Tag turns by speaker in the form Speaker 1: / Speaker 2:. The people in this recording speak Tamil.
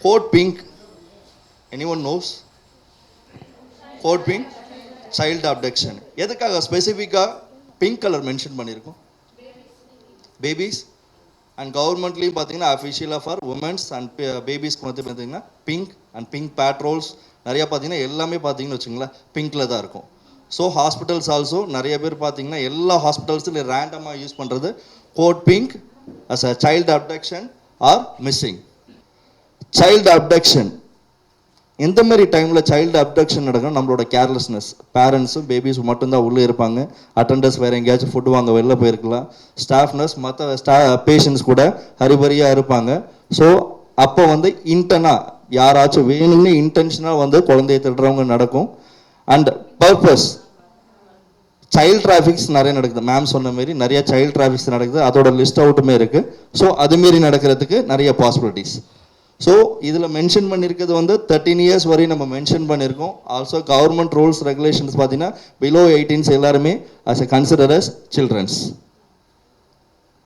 Speaker 1: Code pink. Anyone knows? Code pink. Child abduction. எதுக்காக ஸ்பெசிஃபிக்காக பிங்க் கலர் மென்ஷன் பண்ணியிருக்கோம்? பேபிஸ் அண்ட் கவர்மெண்ட்லேயும் பார்த்தீங்கன்னா அஃபிஷியலாக ஃபார் உமன்ஸ் அண்ட் பேபிஸ்க்கு வந்து பார்த்தீங்கன்னா பிங்க் அண்ட் பிங்க் பேட்ரோல்ஸ் நிறையா பார்த்தீங்கன்னா எல்லாமே பார்த்தீங்கன்னு வச்சுங்களேன் பிங்க்கில் தான் இருக்கும். ஸோ ஹாஸ்பிட்டல்ஸ் ஆல்சோ நிறைய பேர் பார்த்தீங்கன்னா எல்லா ஹாஸ்பிட்டல்ஸில் ரேண்டமாக யூஸ் பண்ணுறது code pink as a child abduction or missing. Child abduction எந்த மாதிரி டைமில் சைல்டு அப்டக்ஷன் நடக்கும்? நம்மளோட கேர்லெஸ்னஸ். பேரண்ட்ஸும் பேபிஸும் மட்டும்தான் உள்ளே இருப்பாங்க. அட்டண்டர்ஸ் வேறு எங்கேயாச்சும் ஃபுட்டு வாங்க வெளில போயிருக்கலாம். ஸ்டாஃப் நர்ஸ் மற்ற பேஷண்ட்ஸ் கூட ஹரிபரியாக இருப்பாங்க. ஸோ அப்போ வந்து யாராச்சும் வேணும்னு இன்டென்ஷனாக வந்து குழந்தைய திருடுறவங்க நடக்கும். அண்ட் பர்பஸ் சைல்டு டிராஃபிக்ஸ் நிறைய நடக்குது. மேம் சொன்ன மாரி நிறைய சைல்டு டிராஃபிக்ஸ் நடக்குது. அதோட லிஸ்ட் அவுட்டுமே இருக்குது. ஸோ அதுமாரி நடக்கிறதுக்கு நிறைய பாசிபிலிட்டிஸ். ஸோ இதில் மென்ஷன் பண்ணியிருக்கிறது வந்து 13 இயர்ஸ் வரையும் நம்ம மென்ஷன் பண்ணியிருக்கோம். ஆல்சோ கவர்மெண்ட் ரூல்ஸ் ரெகுலேஷன்ஸ் பார்த்தீங்கன்னா பிலோ 18 எல்லாருமே as a consider as children's.